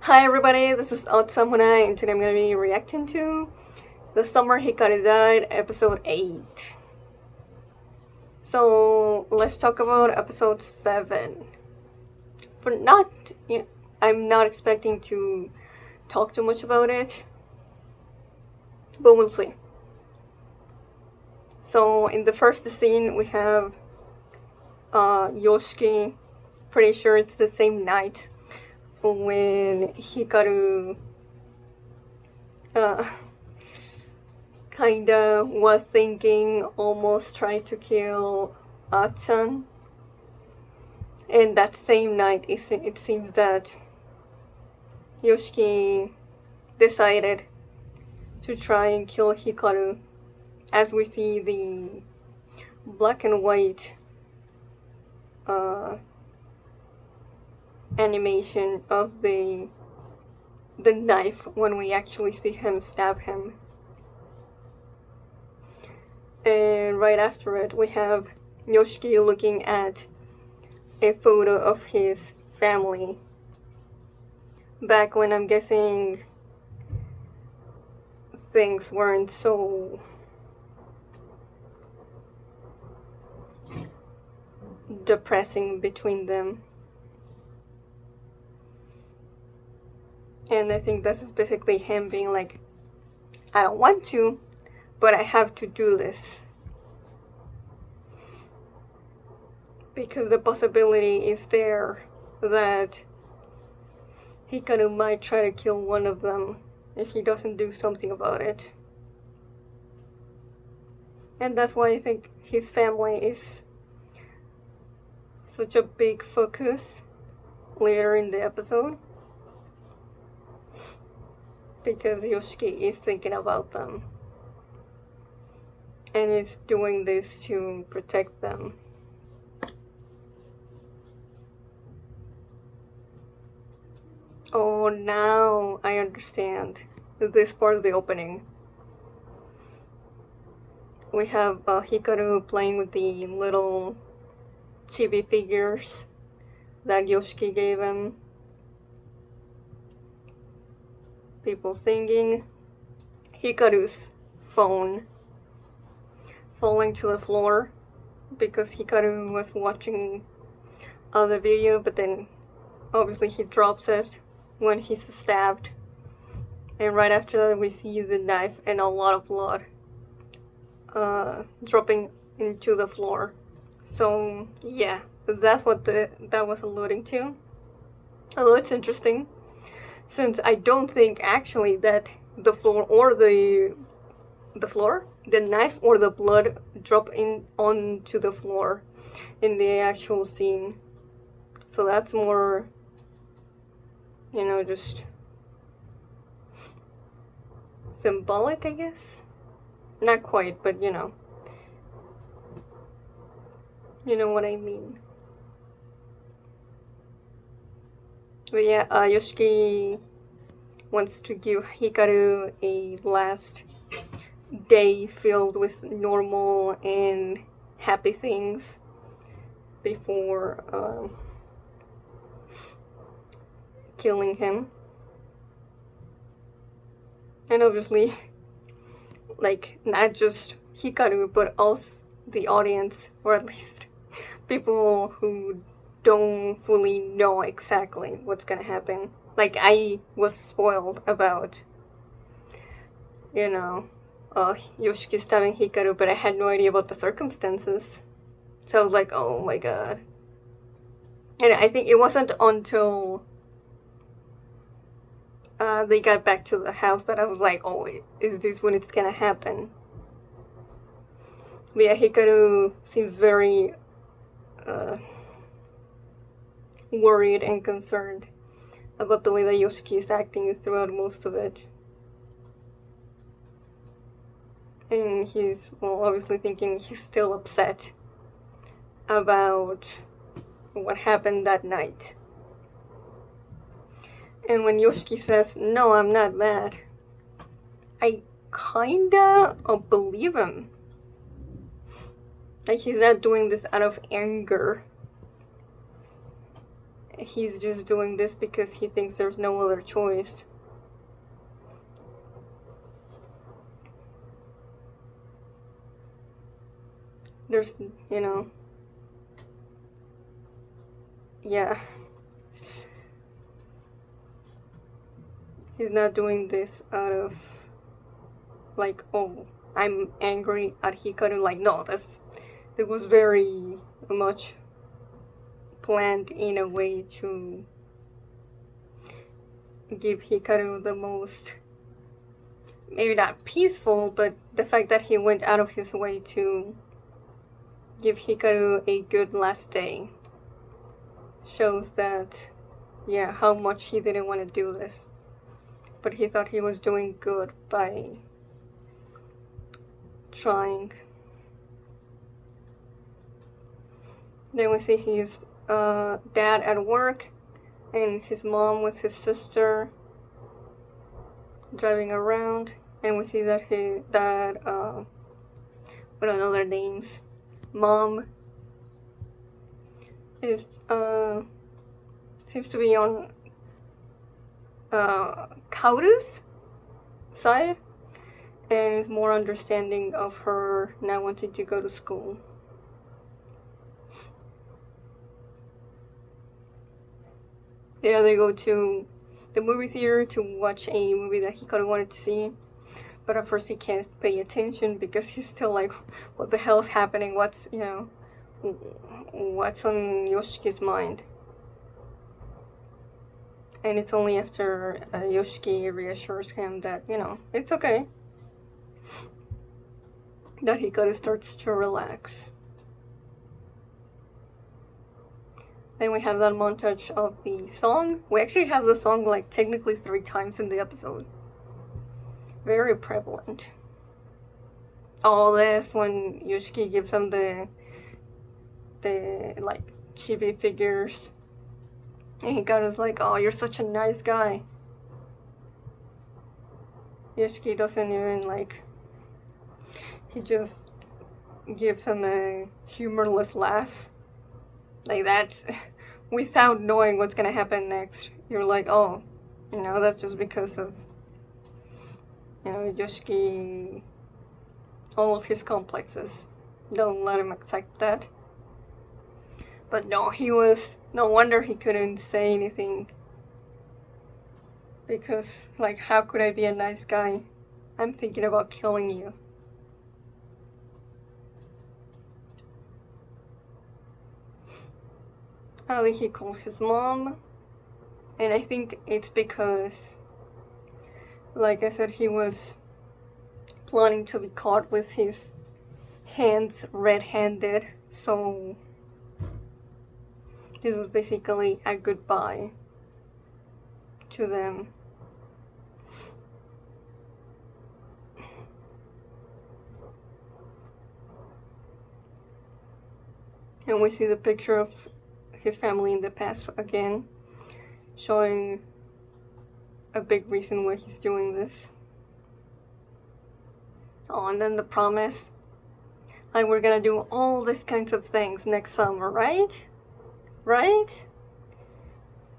Hi everybody, this is Out Samuna, and today I'm going to be reacting to The Summer Hikaru Died, episode 8. So, let's talk about episode 7. I'm not expecting to talk too much about it, but we'll see. So, in the first scene, we have Yoshiki. Pretty sure it's the same night when Hikaru kinda was thinking, almost tried to kill Achan. And that same night, it seems that Yoshiki decided to try and kill Hikaru, as we see the black and white animation of the knife when we actually see him stab him. And right after it, we have Yoshiki looking at a photo of his family back when, I'm guessing, things weren't so depressing between them. And I think this is basically him being like, I don't want to, but I have to do this. Because the possibility is there that Hikaru might try to kill one of them if he doesn't do something about it. And that's why I think his family is such a big focus later in the episode. Because Yoshiki is thinking about them. And is doing this to protect them. Oh, now I understand this part of the opening. We have Hikaru playing with the little chibi figures that Yoshiki gave him. People singing. Hikaru's phone falling to the floor because Hikaru was watching the video, but then obviously he drops it when he's stabbed. And right after that we see the knife and a lot of blood dropping into the floor. So yeah, that's what that was alluding to. Although it's interesting, since I don't think actually that the floor or the knife or the blood drop in onto the floor in the actual scene. So that's more, just symbolic, I guess. Not quite, but you know what I mean. But yeah, Yoshiki wants to give Hikaru a last day filled with normal and happy things before killing him. And obviously, like, not just Hikaru, but also the audience, or at least people who don't fully know exactly what's gonna happen. Like, I was spoiled about, Yoshiki stabbing Hikaru, but I had no idea about the circumstances. So I was like, oh my god. And I think it wasn't until they got back to the house that I was like, oh, is this when it's gonna happen? But yeah, Hikaru seems very worried and concerned about the way that Yoshiki is acting throughout most of it. And he's, well, obviously thinking he's still upset about what happened that night. And when Yoshiki says, no, I'm not mad, I kinda believe him. Like, he's not doing this out of anger. he's just doing this because he thinks there's no other choice. There's, you know, yeah. He's not doing this out of, like, oh, I'm angry at Hikaru. Like, no, it was very much planned in a way to give Hikaru the most, maybe not peaceful, but the fact that he went out of his way to give Hikaru a good last day shows that, yeah, how much he didn't want to do this. But he thought he was doing good by trying. Then we see his dad at work and his mom with his sister driving around, and we see that we don't know their names. Mom is seems to be on Kaoru's side and is more understanding of her not wanting to go to school. Yeah, they go to the movie theater to watch a movie that Hikaru wanted to see, but at first he can't pay attention because he's still like, what the hell is happening? What's, you know, what's on Yoshiki's mind? And it's only after Yoshiki reassures him that, you know, it's okay, that Hikaru starts to relax. Then we have that montage of the song. We actually have the song like technically 3 times in the episode. Very prevalent. All this when Yoshiki gives him the like chibi figures. And Hikaru's like, oh, you're such a nice guy. Yoshiki doesn't even like, he just gives him a humorless laugh. Like, that's without knowing what's gonna happen next. You're like, oh, you know, that's just because of, you know, Yoshiki, all of his complexes. Don't let him accept that. But no, no wonder he couldn't say anything. Because, like, how could I be a nice guy? I'm thinking about killing you. He calls his mom, and I think it's because, like I said, he was planning to be caught with his hands red-handed, so this was basically a goodbye to them. And we see the picture of his family in the past again, showing a big reason why he's doing this. Oh, and then the promise, like, we're gonna do all these kinds of things next summer, right? Right?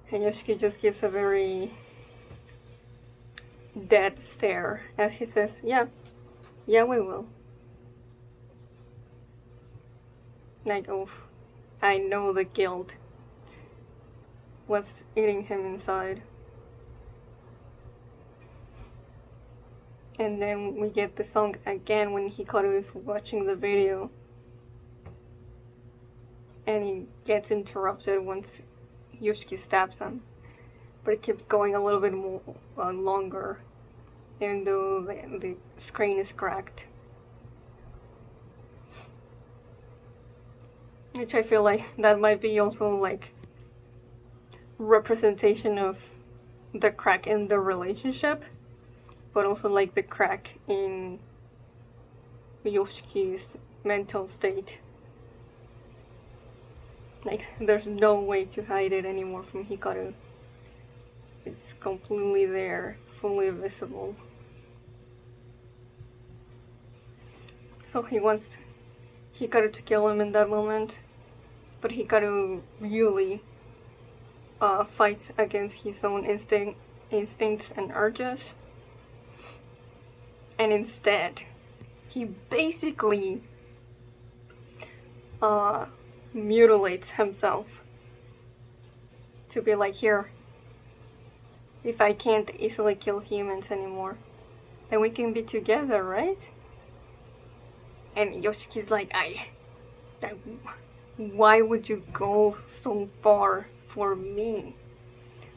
And Yoshiki just gives a very dead stare as he says, yeah, we will. Like, oh, I know the guilt was eating him inside. And then we get the song again when Hikaru is watching the video. And he gets interrupted once Yoshiki stabs him. But it keeps going a little bit more longer, even though the screen is cracked. Which I feel like that might be also like representation of the crack in the relationship, but also like the crack in Yoshiki's mental state. Like, there's no way to hide it anymore from Hikaru. It's completely there, fully visible. So he wants Hikaru to kill him in that moment, but Hikaru really fights against his own instincts and urges, and instead he basically mutilates himself to be like, here, if I can't easily kill humans anymore, then we can be together, right? And Yoshiki's like, why would you go so far for me?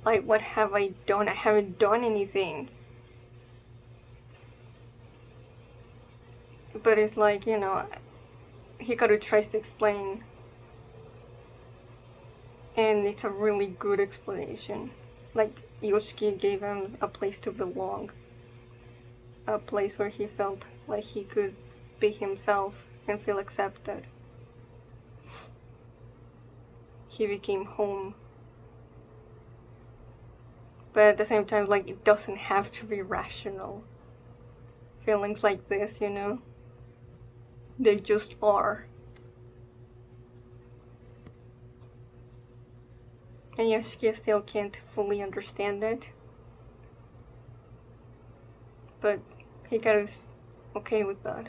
Like, what have I done? I haven't done anything. But it's like, you know, Hikaru tries to explain, and it's a really good explanation. Like, Yoshiki gave him a place to belong, a place where he felt like he could be himself and feel accepted. He became home. But at the same time, like, it doesn't have to be rational. Feelings like this, you know, they just are. And Yoshiki still can't fully understand it. But Hikaru's okay with that.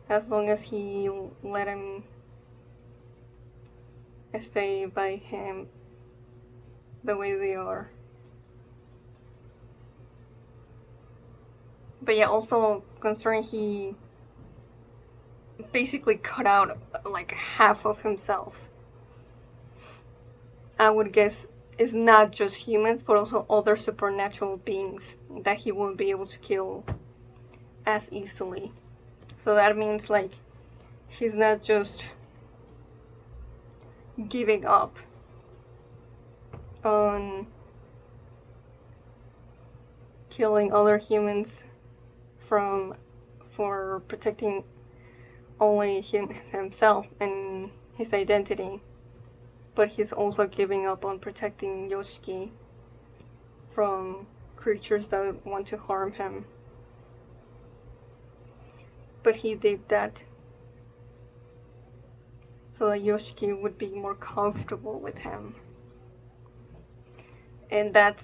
As long as he let him stay by him the way they are. But yeah, also considering he basically cut out like half of himself, I would guess it's not just humans but also other supernatural beings that he won't be able to kill as easily. So that means like he's not just giving up on killing other humans for protecting only himself and his identity, but he's also giving up on protecting Yoshiki from creatures that want to harm him. But he did that so that Yoshiki would be more comfortable with him. And that's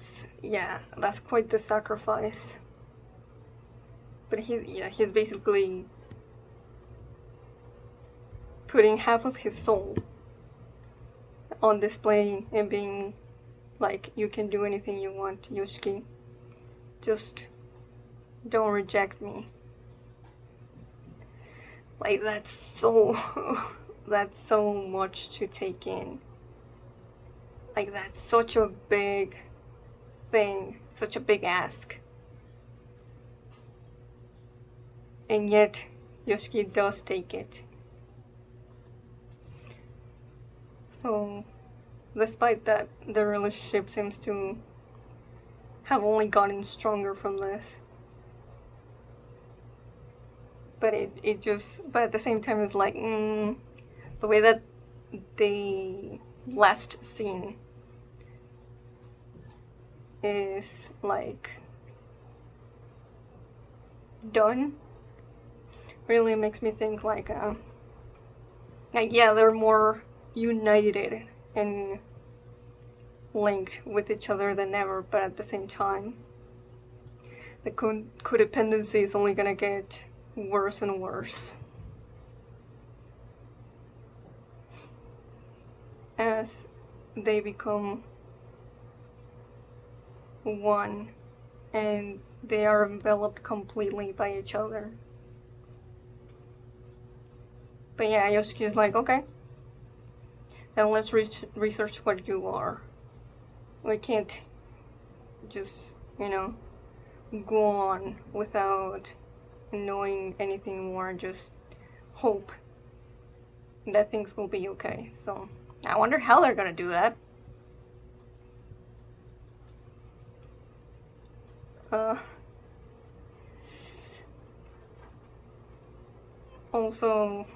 quite the sacrifice. But he's basically putting half of his soul on display and being like, you can do anything you want, Yoshiki. Just don't reject me. Like, that's so much to take in. Like, that's such a big thing, such a big ask. And yet, Yoshiki does take it. So, despite that, the relationship seems to have only gotten stronger from this. But but at the same time, it's like, the way that the last scene is like done really makes me think like yeah, they're more united and linked with each other than ever, but at the same time the codependency is only gonna get worse and worse as they become one and they are enveloped completely by each other. But yeah, Yoshiki is like, okay, then let's research what you are. We can't just, you know, go on without knowing anything more, just hope that things will be okay. So I wonder how they're gonna do that. Also,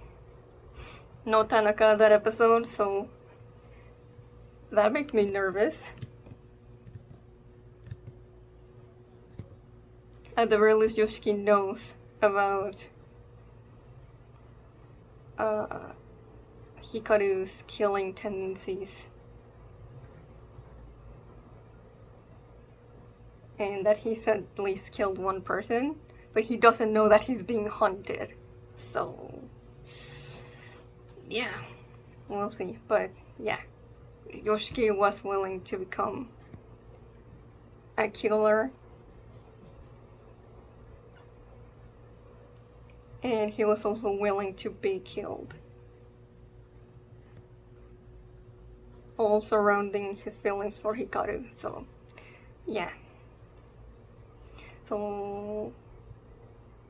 no Tanaka that episode, so that makes me nervous. At the very least, Yoshiki knows about Hikaru's killing tendencies and that he's at least killed one person, but he doesn't know that he's being hunted. So, yeah, we'll see. But yeah, Yoshiki was willing to become a killer, and he was also willing to be killed. All surrounding his feelings for Hikaru. So, yeah. So,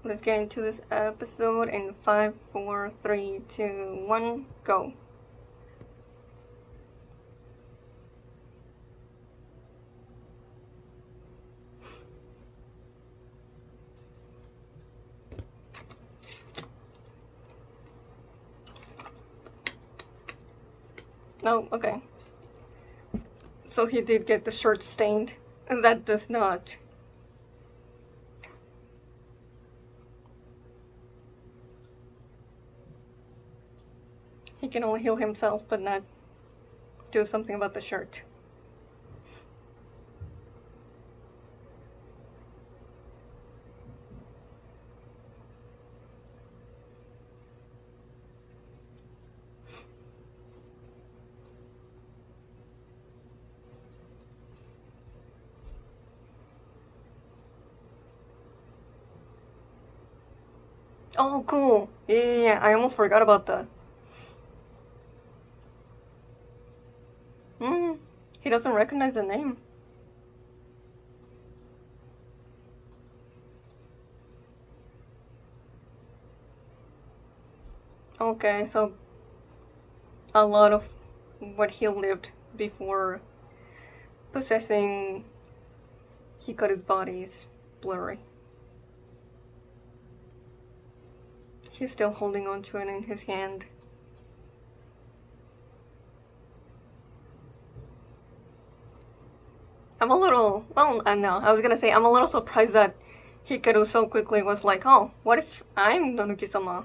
let's get into this episode in 5, 4, 3, 2, 1, go. Oh, okay. So he did get the shirt stained, and that does not. He can only heal himself, but not do something about the shirt. Oh, cool. Yeah, I almost forgot about that. He doesn't recognize the name. Okay, so a lot of what he lived before possessing Hikaru's body is blurry. He's still holding on to it in his hand. I'm a little, well, no, I was gonna say, I'm a little surprised that Hikaru so quickly was like, oh, what if I'm Nonuki-sama?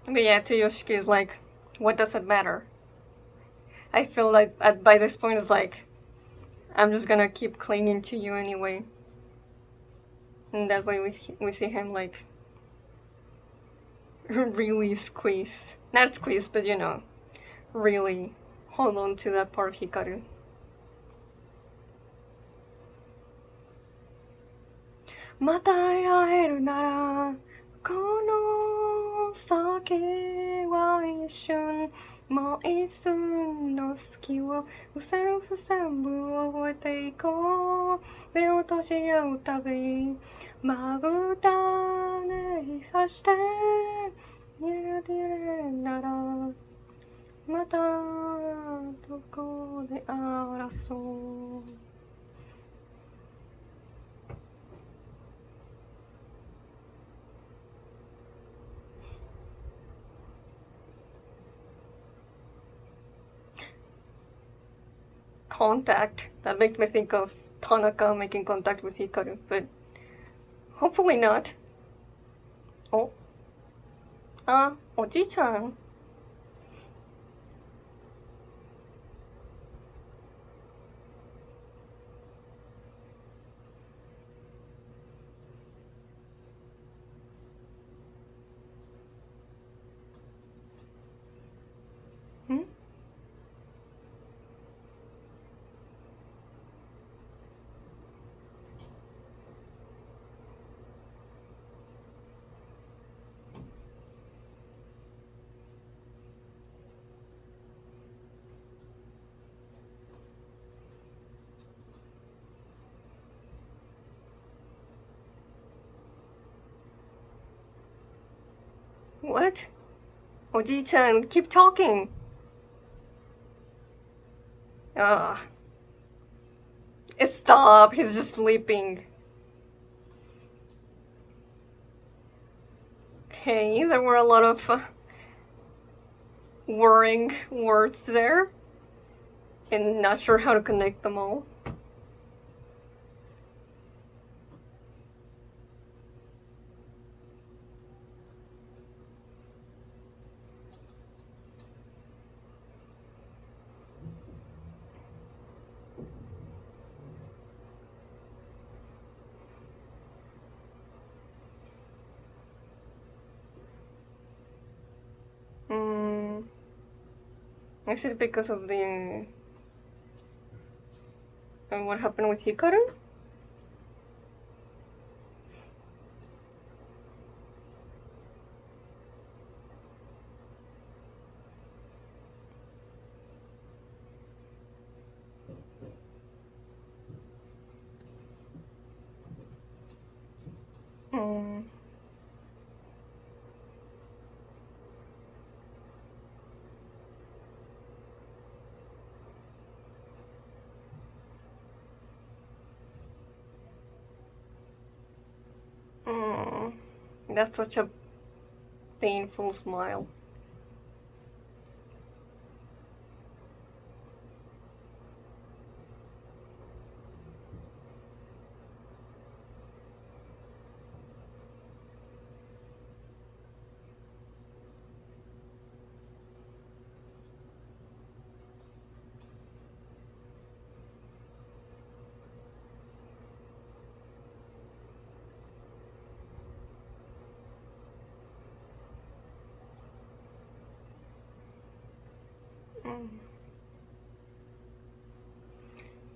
But yeah, to Yoshiki is like, what does it matter? I feel like by this point it's like, I'm just gonna keep clinging to you anyway. And that's why we see him like really squeeze. Not squeeze, but you know, really hold on to that part of Hikaru. Mata aeru nara, kono sake wa ishun, mo itsun no suki wo useru fusenbu wo oboete ikou, me o toshiyou tabi, mabuta ne hisashite, yuru nara, mata doko de arasou. Contact. That makes me think of Tanaka making contact with Hikaru, but hopefully not. Oh. Oji-chan. What? Oji-chan, keep talking. Stop, he's just sleeping. Okay, there were a lot of worrying words there, and not sure how to connect them all. Is it because of the what happened with Hikaru? Mm. Mm. That's such a painful smile. Mm.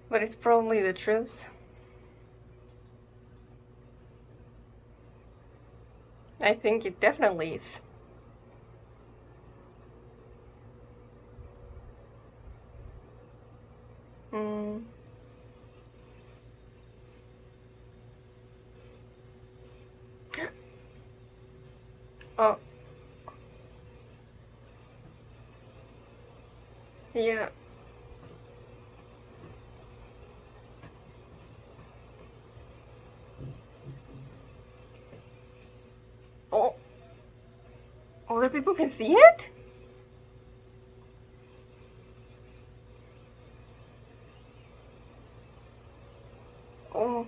But it's probably the truth. I think it definitely is. Mm. Oh, yeah. Oh, other people can see it? Oh,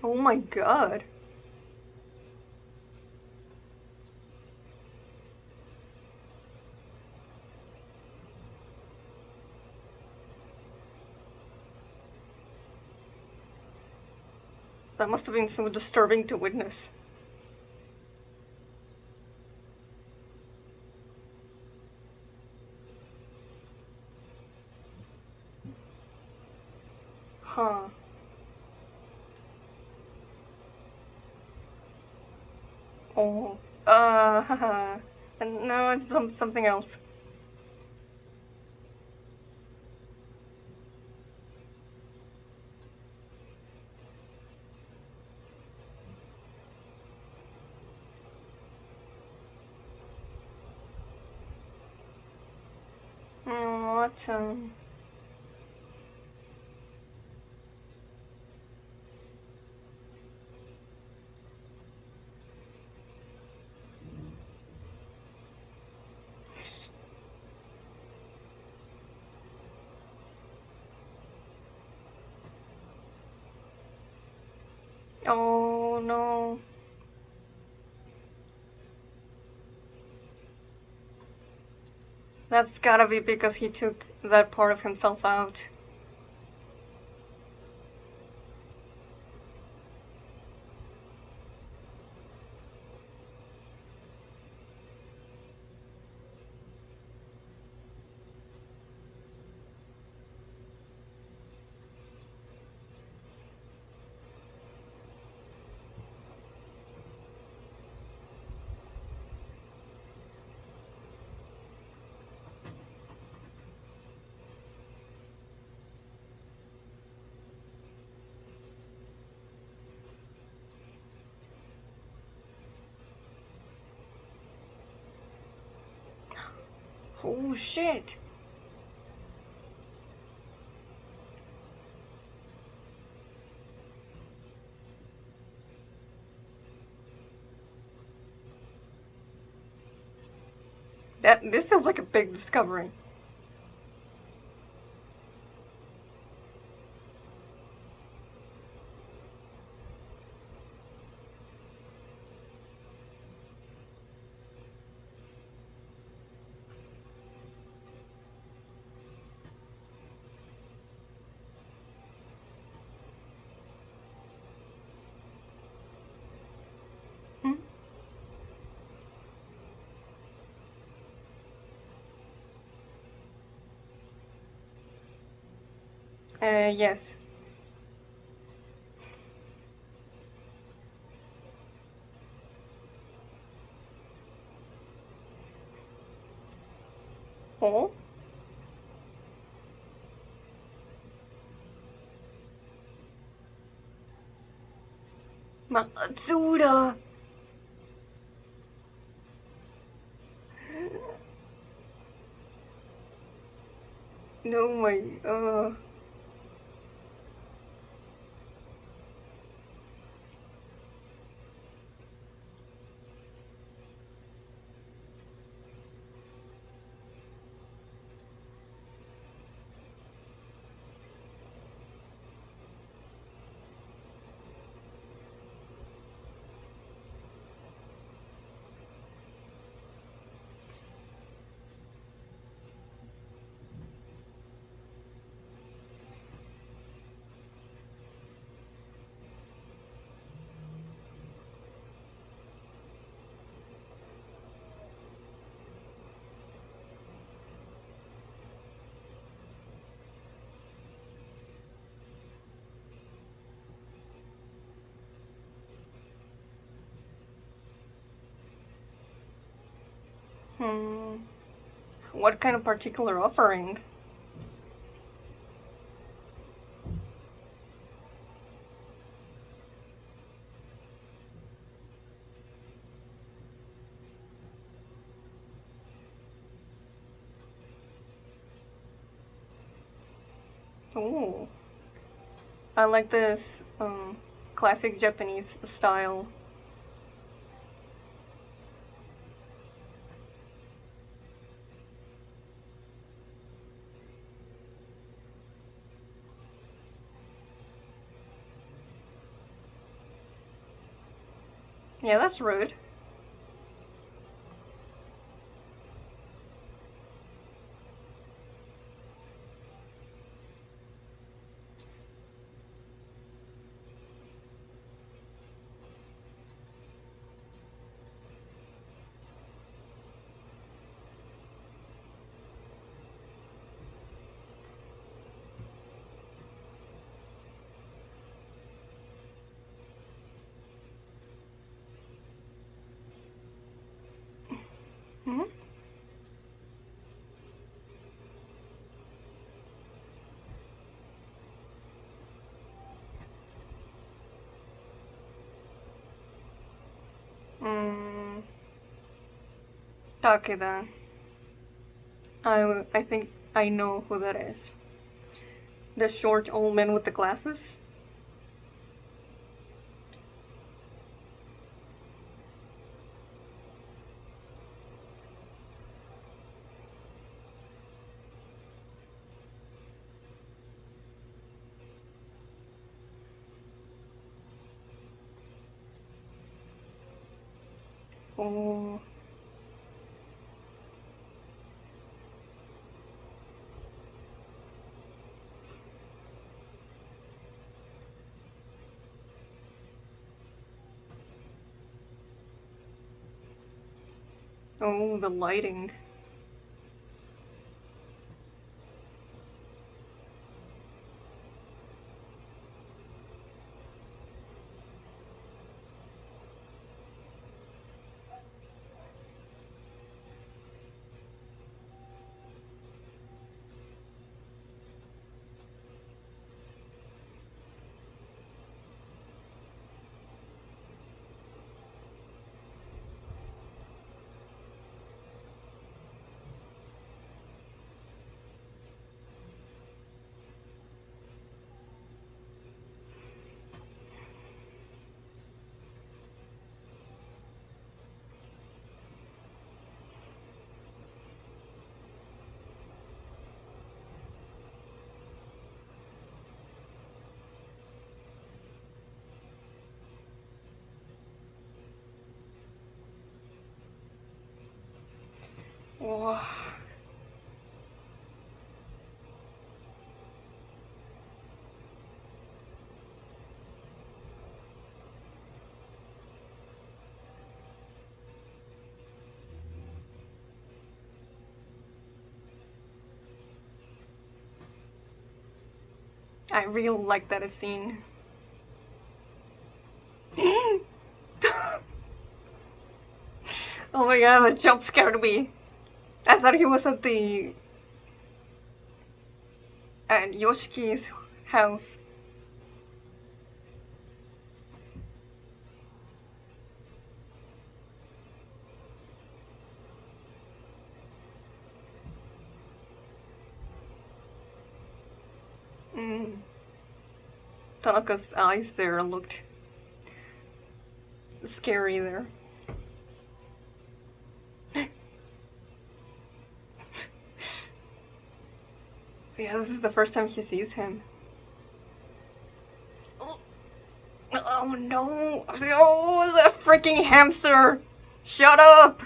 oh my god. That must have been so disturbing to witness. Huh. Oh. Haha. No, it's something else. Oh, what? Oh no. That's gotta be because he took that part of himself out. Oh shit. This feels like a big discovery. Yes. Oh? Matsuda! No, Hmm. What kind of particular offering? Oh. I like this classic Japanese style. Yeah, that's rude. Hmm. Mm, okay then. I think I know who that is. The short old man with the glasses. Oh, oh, the lighting. Oh, I really like that scene. Oh my god, that jump scared me. I thought he was at Yoshiki's house. Mm. Tanaka's eyes there looked scary there. Yeah, this is the first time he sees him. Oh no! Oh, that freaking hamster! Shut up!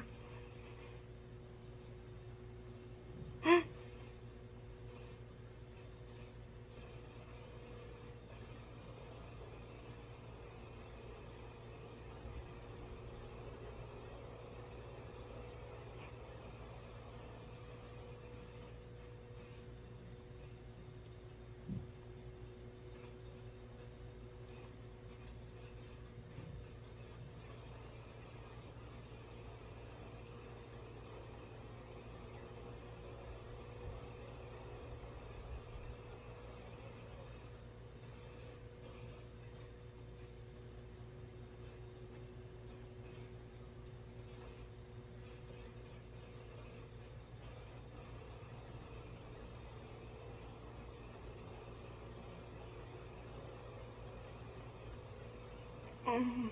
Mm.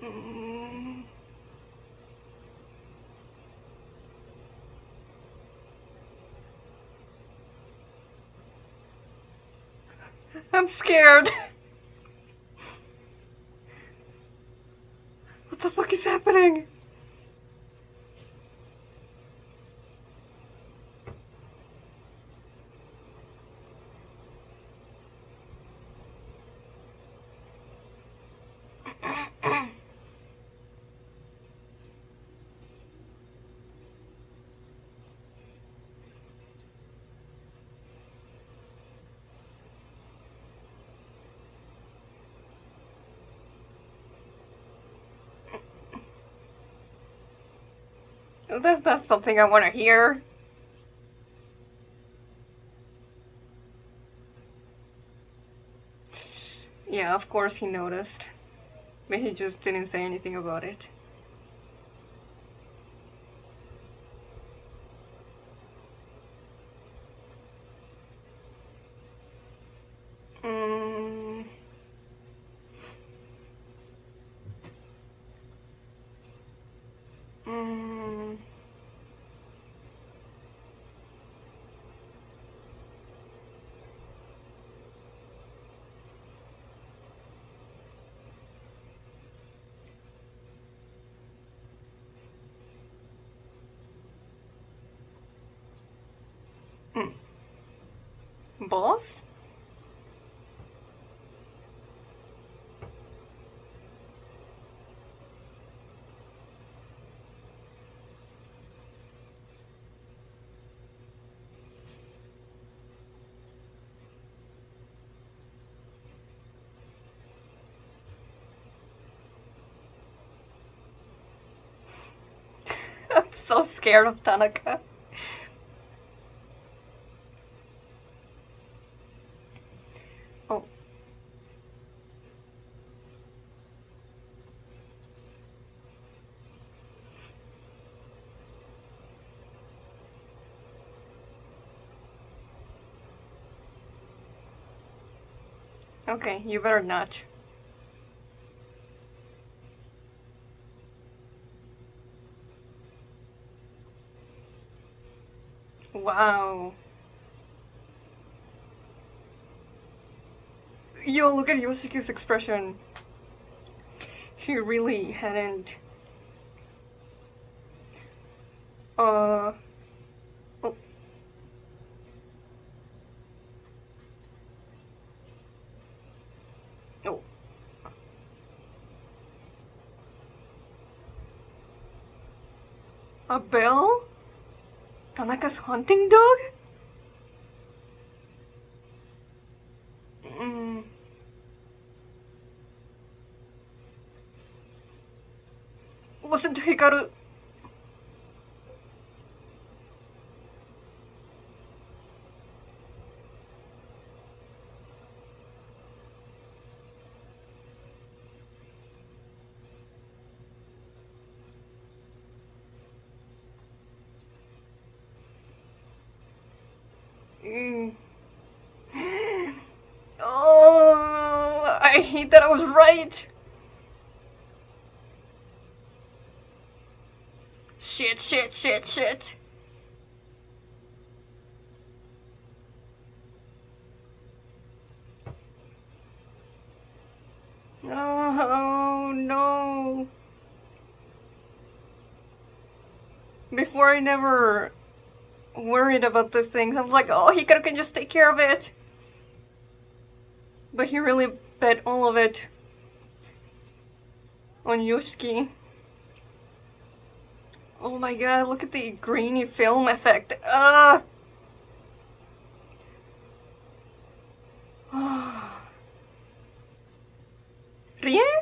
Mm. I'm scared. What the fuck is happening? That's not something I want to hear. Yeah, of course he noticed. But he just didn't say anything about it. Mm. Mm. Mm. Boss? I'm so scared of Tanaka. Oh. Okay, you better not. Wow. Yo, look at Yoshiki's expression. He really hadn't. Uh. Oh. Oh. A bell? Tanaka's hunting dog? Listen to Hikaru. Oh, I hate that I was right. Shit, shit, shit, shit. Oh no. Before I never worried about these things. I was like, oh, Hikaru can just take care of it. But he really bet all of it on Yoshiki. Oh my god, look at the grainy film effect. Rie?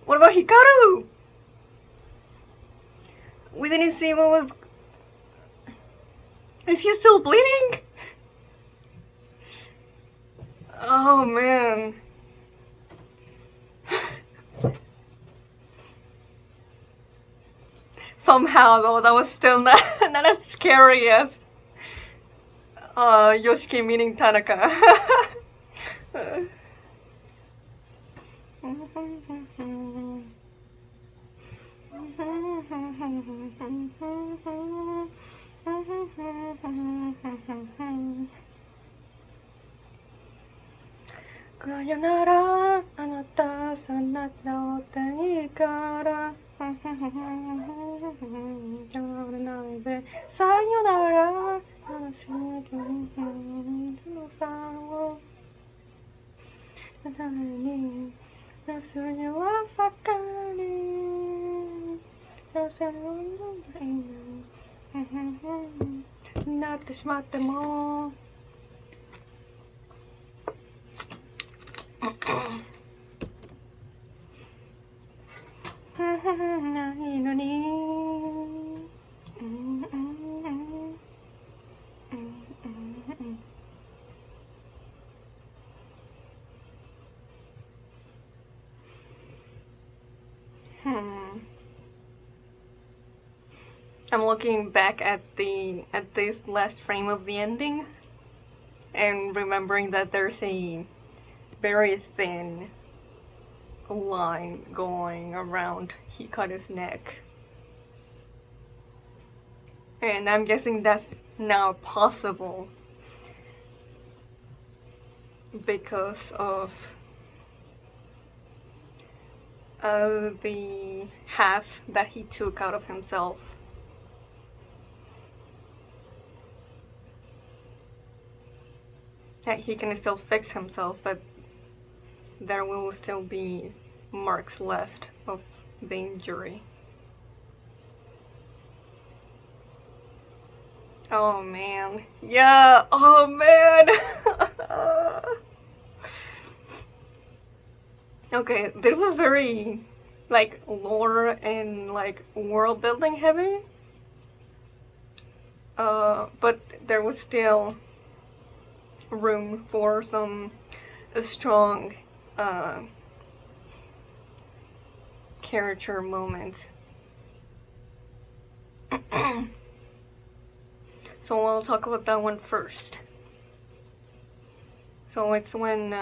What about Hikaru? We didn't see what was... Is he still bleeding? Oh man. Somehow though, that was still not as scary as Yoshiki meeting Tanaka. Kaya nara, anata sanat naote ikara. Sayonara, anashiki no Nani, nasunya wa sakari. Natte shimatte mo. Nai no ni. I'm looking back at this last frame of the ending and remembering that there's a very thin line going around Hikaru's neck. And I'm guessing that's now possible because of the half that he took out of himself. That he can still fix himself, but there will still be marks left of the injury. Oh man. Yeah, oh man. Okay, this was very like lore and like world building heavy. But there was still room for some strong character moments. So I'll talk about that one first. So it's when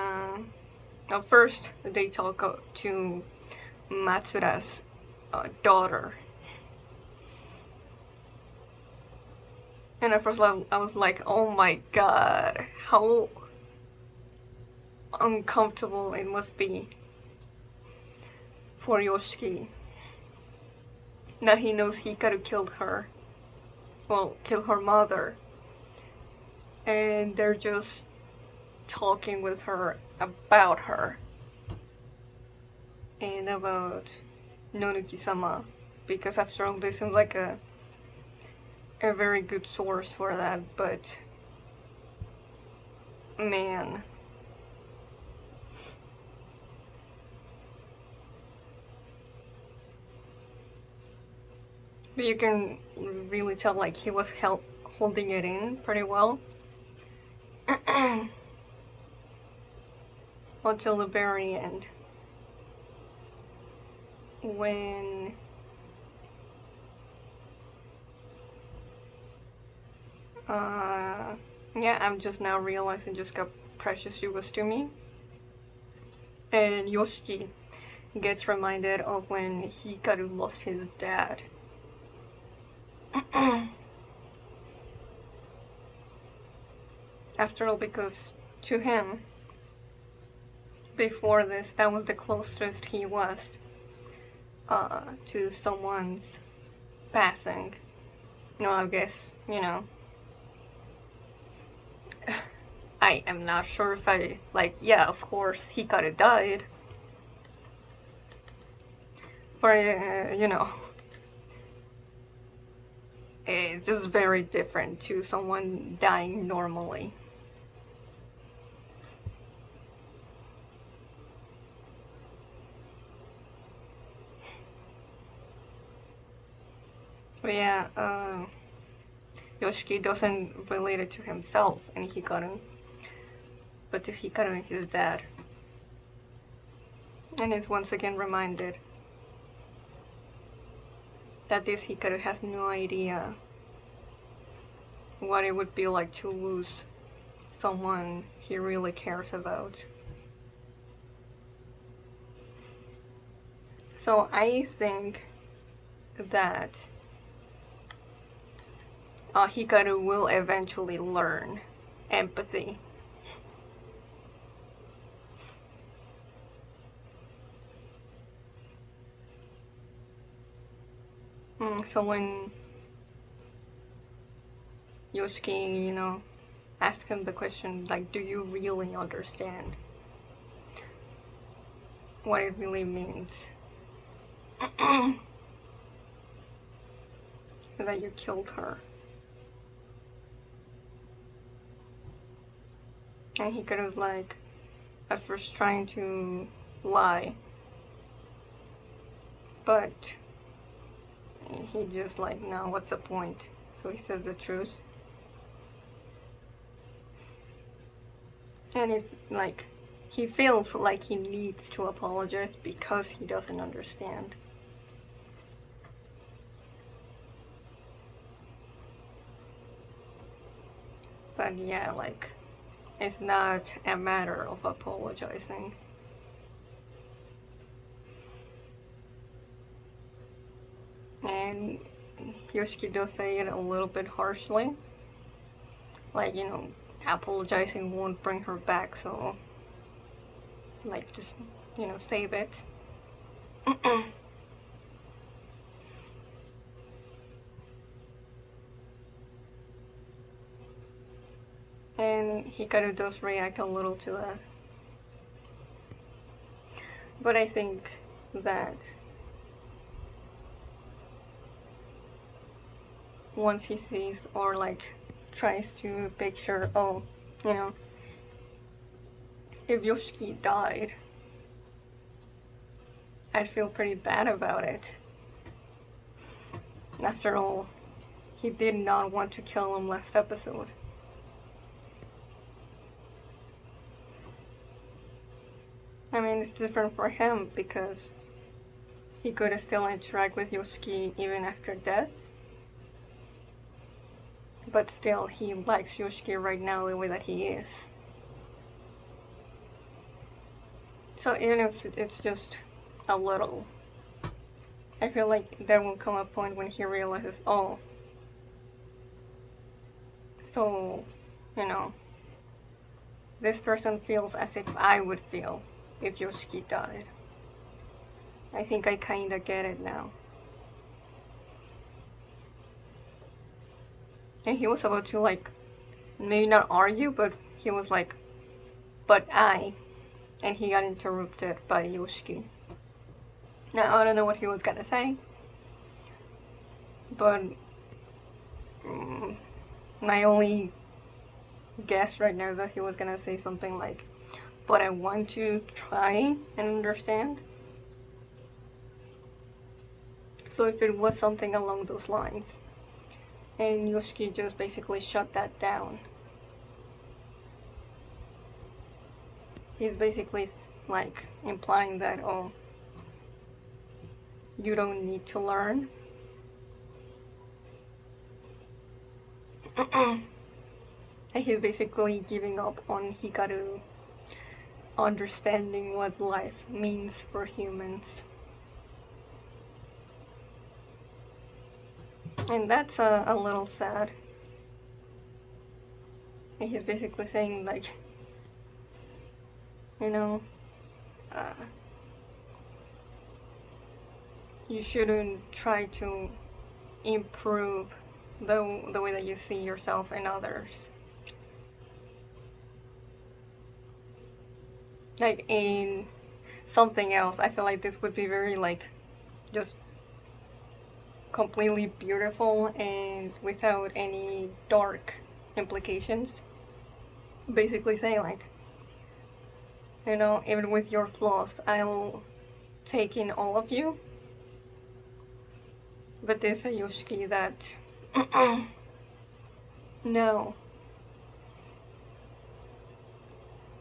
first they talk to Matsura's daughter. And at first I was like, oh my god, how uncomfortable it must be for Yoshiki that he knows Hikaru killed her. Well, killed her mother. And they're just talking with her about her and about Nonuki-sama, because after all this seems like a very good source for that, but man. But you can really tell like he was holding it in pretty well until the very end, when yeah, I'm just now realizing just how precious she was to me. And Yoshiki gets reminded of when Hikaru lost his dad. After all, because to him, before this, that was the closest he was to someone's passing. No, I guess, you know, I am not sure if I, like, yeah, of course, Hikaru died. But, you know, it's just very different to someone dying normally. But yeah, Yoshiki doesn't relate it to himself and Hikaru, but to Hikaru and his dad. And is once again reminded that this Hikaru has no idea what it would be like to lose someone he really cares about. So I think that Hikaru will eventually learn empathy. So when Yoshiki, you know, asks him the question, like, do you really understand what it really means that you killed her? And Hikaru's like, at first trying to lie, but he just like, no, what's the point? So he says the truth. And it, like, he feels like he needs to apologize because he doesn't understand. But yeah, like, it's not a matter of apologizing. And Yoshiki does say it a little bit harshly. Like, you know, apologizing won't bring her back, so, like, just, you know, save it. And Hikaru does react a little to that. But I think that once he sees or like tries to picture, oh, you know, if Yoshiki died, I'd feel pretty bad about it. After all, he did not want to kill him last episode. I mean, it's different for him because he could still interact with Yoshiki even after death. But still, he likes Yoshiki right now the way that he is. So even if it's just a little, I feel like there will come a point when he realizes, oh, so, you know, this person feels as if I would feel if Yoshiki died. I think I kinda get it now. And he was about to, like, maybe not argue, but he was like, but and he got interrupted by Yoshiki. Now, I don't know what he was gonna say, but my only guess right now is that he was gonna say something like, but I want to try and understand. So if it was something along those lines, and Yoshiki just basically shut that down. He's basically like implying that, oh, you don't need to learn. And he's basically giving up on Hikaru understanding what life means for humans. And that's a little sad. And he's basically saying, like, you know, you shouldn't try to improve the way that you see yourself and others. Like, in something else, I feel like this would be very, like, just completely beautiful and without any dark implications. Basically saying, like, you know, even with your flaws, I'll take in all of you. But there's a Yoshiki that no.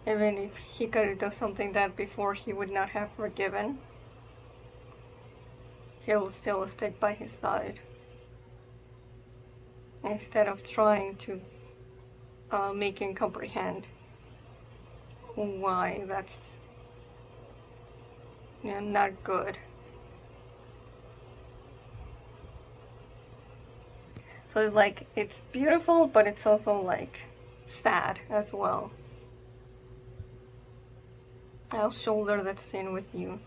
Even if Hikaru does something that before he would not have forgiven, he'll still stick by his side. Instead of trying to make him comprehend why that's, you know, not good. So it's like, it's beautiful, but it's also like sad as well. I'll shoulder that sin with you.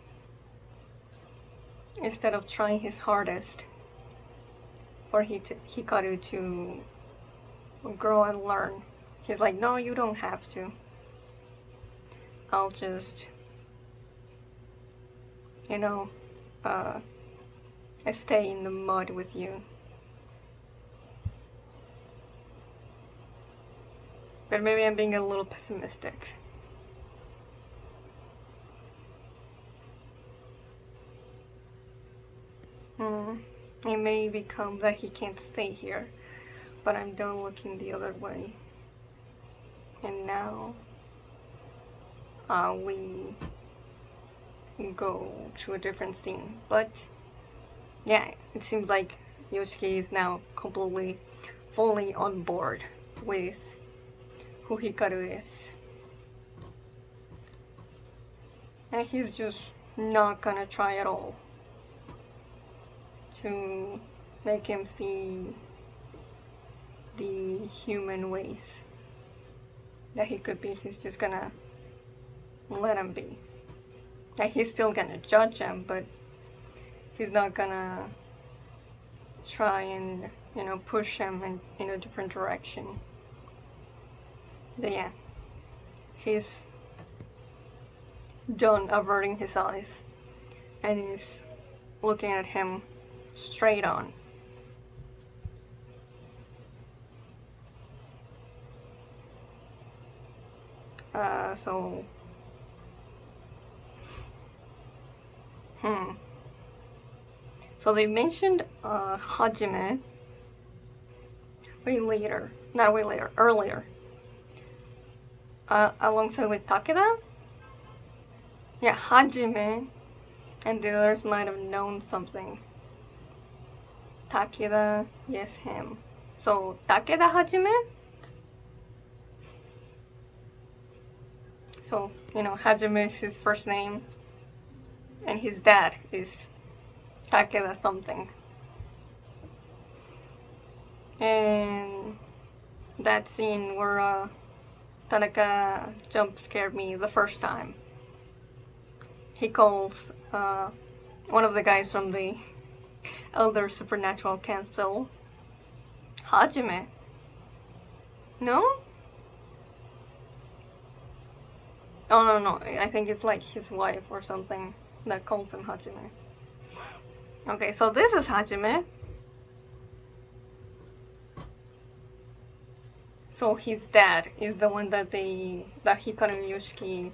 Instead of trying his hardest for Hikaru to grow and learn, he's like, no, you don't have to. I'll just, you know, stay in the mud with you. But maybe I'm being a little pessimistic. It may become that he can't stay here, but I'm done looking the other way. And now we go to a different scene. But yeah, it seems like Yoshiki is now completely, fully on board with who Hikaru is. And he's just not gonna try at all to make him see the human ways that he could be. He's just gonna let him be. Like, he's still gonna judge him, but he's not gonna try and, you know, push him in a different direction. But yeah, he's done averting his eyes and he's looking at him straight on. So they mentioned Hajime earlier. Alongside with Takeda? Yeah, Hajime and the others might have known something. Takeda, yes, him. So, Takeda Hajime? So, you know, Hajime is his first name, and his dad is Takeda something. And that scene where Tanaka jump scared me the first time. He calls one of the guys from the Elder Supernatural Council Hajime. No? Oh no, no, I think it's like his wife or something that calls him Hajime. Okay, so this is Hajime. So his dad is the one that Hikaru and Yoshiki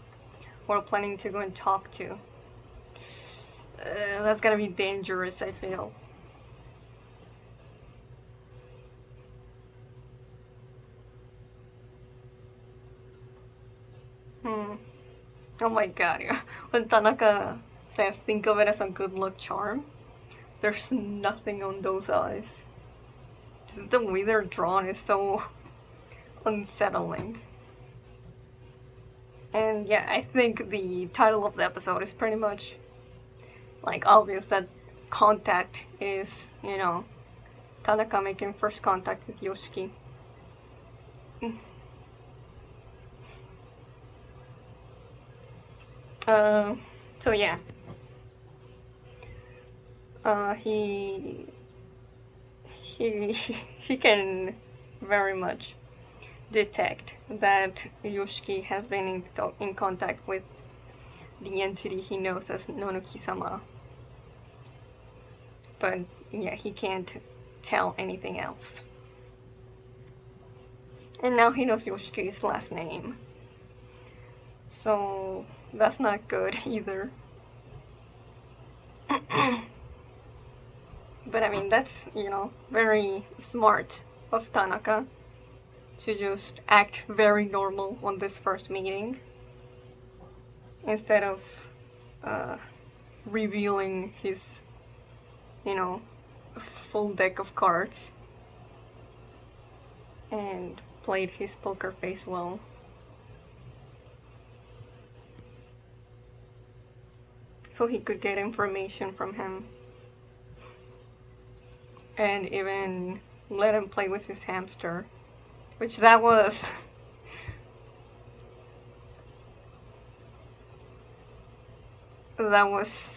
were planning to go and talk to. That's gonna be dangerous, I feel. Hmm. Oh my god, when Tanaka says think of it as a good luck charm, there's nothing on those eyes. Just the way they're drawn is so unsettling. And yeah, I think the title of the episode is pretty much like obvious that contact is, Tanaka making first contact with Yoshiki. So yeah. He he can very much detect that Yoshiki has been in contact with the entity he knows as Nonuki-sama. But yeah, he can't tell anything else. And now he knows Yoshiki's last name. So that's not good either. But I mean, that's, very smart of Tanaka to just act very normal on this first meeting instead of revealing his, full deck of cards and played his poker face well. So he could get information from him and even let him play with his hamster, which that was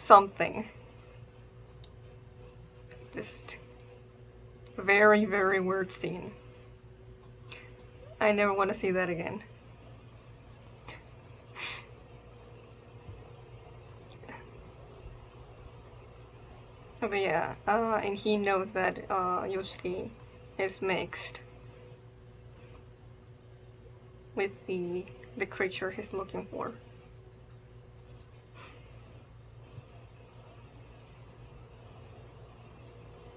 something. Just very, very weird scene. I never want to see that again. But yeah, and he knows that Yoshiki is mixed with the creature he's looking for.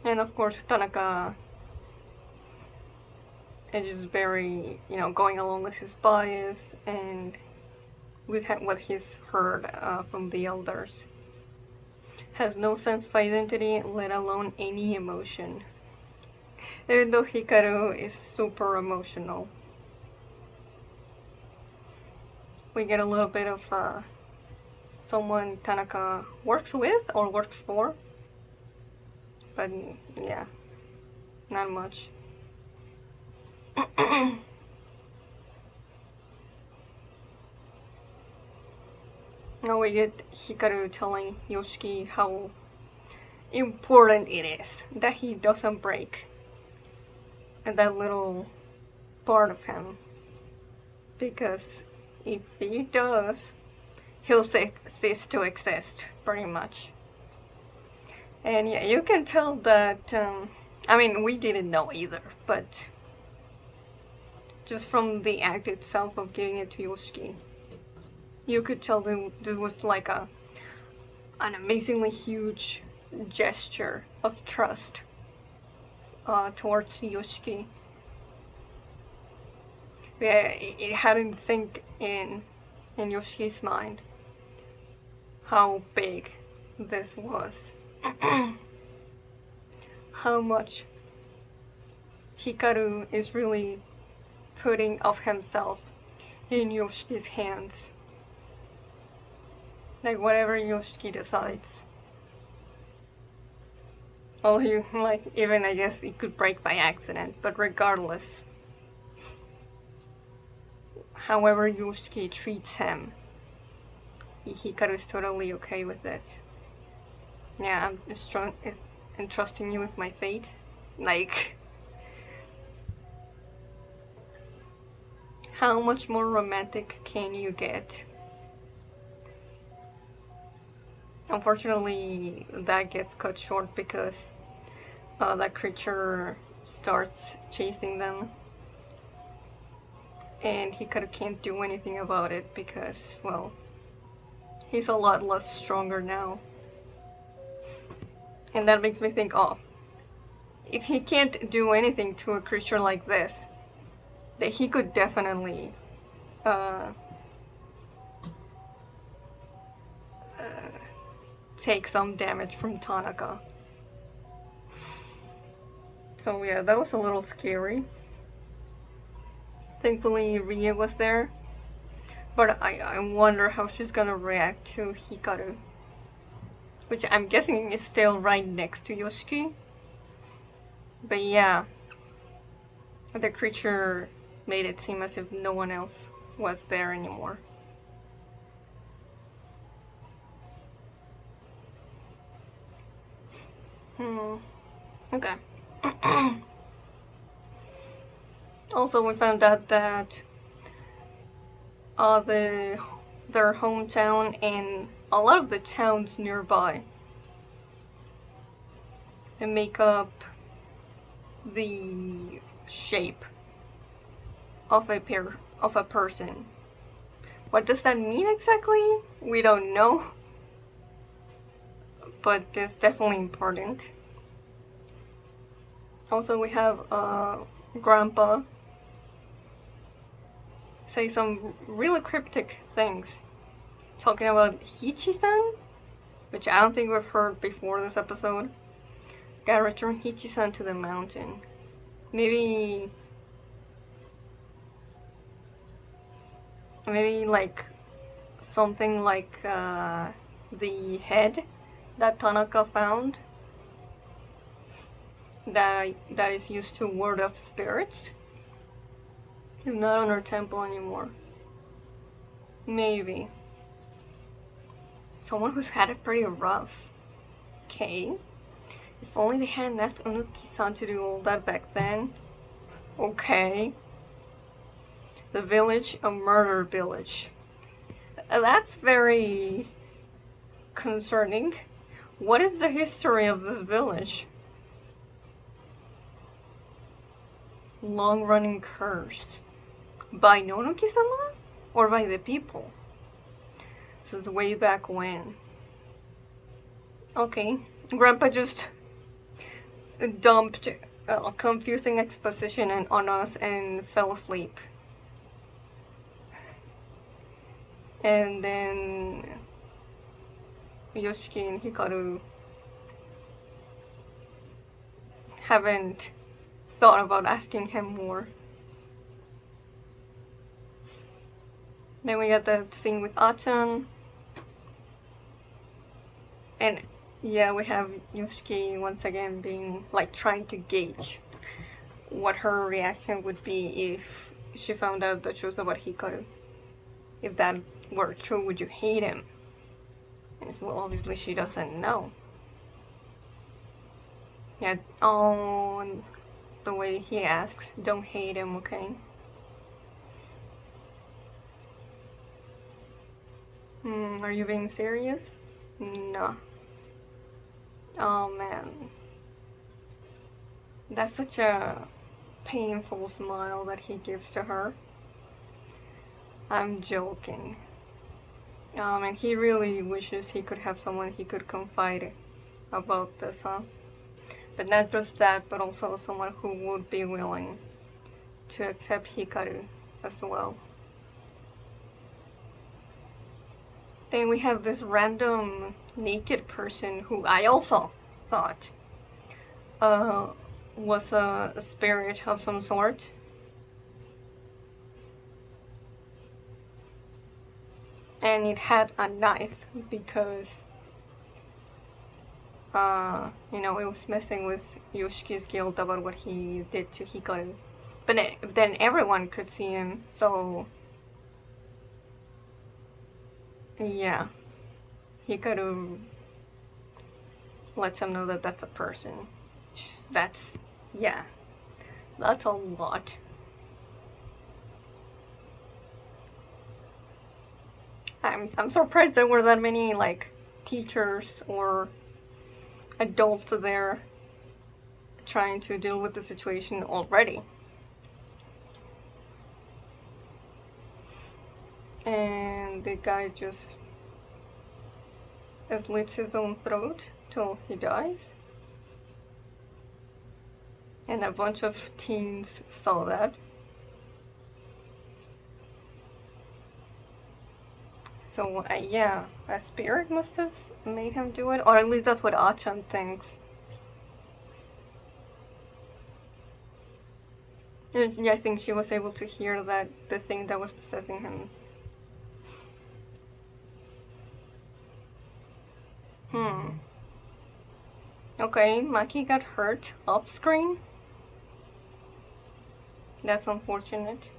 And of course, Tanaka is just very, going along with his bias and with what he's heard from the elders. Has no sense of identity, let alone any emotion. Even though Hikaru is super emotional. We get a little bit of someone Tanaka works with or works for. But yeah, not much. Now we get Hikaru telling Yoshiki how important it is that he doesn't break that little part of him. Because if he does, he'll cease to exist, pretty much. And yeah, you can tell that, we didn't know either, but just from the act itself of giving it to Yoshiki, you could tell that this was like an amazingly huge gesture of trust towards Yoshiki. Yeah, it hadn't sunk in Yoshiki's mind how big this was. How much Hikaru is really putting of himself in Yoshiki's hands. Like whatever Yoshiki decides. Well, even I guess it could break by accident, but regardless, however Yoshiki treats him, Hikaru's totally okay with it. Yeah, I'm just entrusting you with my fate. Like, how much more romantic can you get Unfortunately, that gets cut short because that creature starts chasing them, and Hikaru can't do anything about it because, well, he's a lot less stronger now. And that makes me think, oh, if he can't do anything to a creature like this, that he could definitely uh, take some damage from Tanaka. So yeah, that was a little scary. Thankfully, Ria was there, but I wonder how she's gonna react to Hikaru, which I'm guessing is still right next to Yoshiki. But yeah, the creature made it seem as if no one else was there anymore. Okay. Also, we found out that their hometown and a lot of the towns nearby make up the shape of a person. What does that mean exactly? We don't know, but it's definitely important. Also, we have Grandpa say some really cryptic things, talking about Hichi-san, which I don't think we've heard before this episode. Gotta return Hichi-san to the mountain. Maybe like something like the head that Tanaka found that is used to ward off spirits. He's not on our temple anymore. Maybe. Someone who's had it pretty rough. Okay. If only they hadn't asked Nonuki-san to do all that back then. Okay. The village, a murder village. That's very concerning. What is the history of this village? Long-running curse. By Nonuki-sama? Or by the people? This is way back when. Okay. Grandpa just dumped confusing exposition on us and fell asleep. And then Yoshiki and Hikaru haven't thought about asking him more. Then we got the scene with Achan. And yeah, we have Yoshiki once again being like trying to gauge what her reaction would be if she found out the truth about Hikaru. If that were true, would you hate him? And well, obviously she doesn't know. Yeah, oh, and the way he asks, don't hate him, okay? Are you being serious? No. Oh man. That's such a painful smile that he gives to her. I'm joking. And he really wishes he could have someone he could confide about this, huh? But not just that, but also someone who would be willing to accept Hikaru as well. Then we have this random naked person who I also thought was a spirit of some sort. And it had a knife because you know, it was messing with Yoshiki's guilt about what he did to Hikaru. But then everyone could see him, so yeah, Hikaru lets him know that that's a person. Yeah, that's a lot. I'm surprised there were that many like teachers or adults there trying to deal with the situation already. And the guy just slits his own throat till he dies. And a bunch of teens saw that. So yeah, a spirit must have made him do it, or at least that's what Achan thinks. And yeah, I think she was able to hear that the thing that was possessing him. Okay, Maki got hurt off screen. That's unfortunate.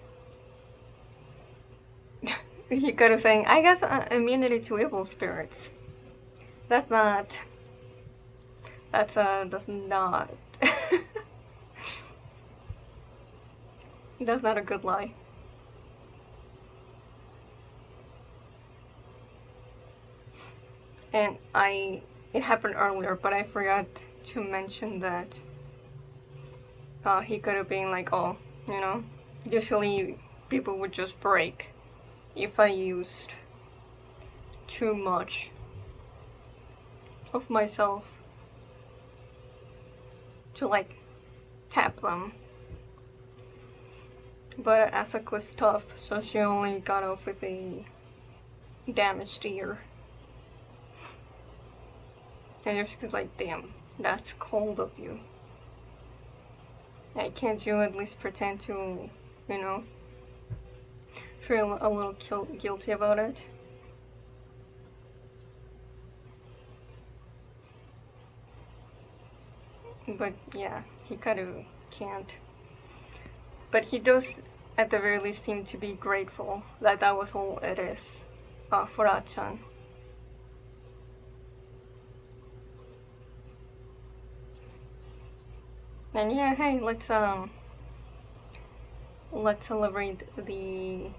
Hikaru saying, I guess immunity to evil spirits. That's not. That's not. That's not a good lie. And it happened earlier, but I forgot to mention that Hikaru being like, oh, you know, usually people would just break if I used too much of myself to like tap them. But Asaku's tough, so she only got off with a damaged ear. And Yoshiko's like, damn, that's cold of you. Like, can't you at least pretend to, you know, feel a little guilty about it? But yeah, he kind of can't. But he does, at the very least, seem to be grateful that that was all it is for Achan. And yeah, hey, let's celebrate the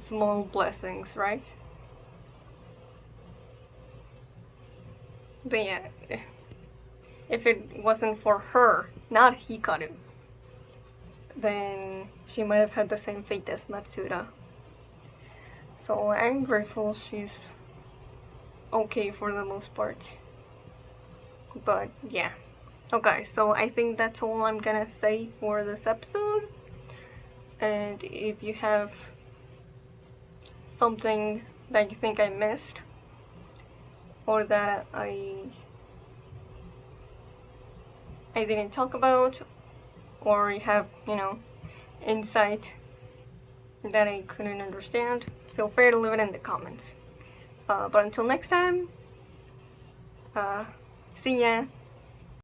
small blessings, right? But yeah, if it wasn't for her, not Hikaru, then she might have had the same fate as Matsuda. So I'm grateful she's okay for the most part. But yeah. Okay, so I think that's all I'm gonna say for this episode. And if you have something that you think I missed, or that I didn't talk about, or you have, you know, insight that I couldn't understand, feel free to leave it in the comments. But until next time, see ya!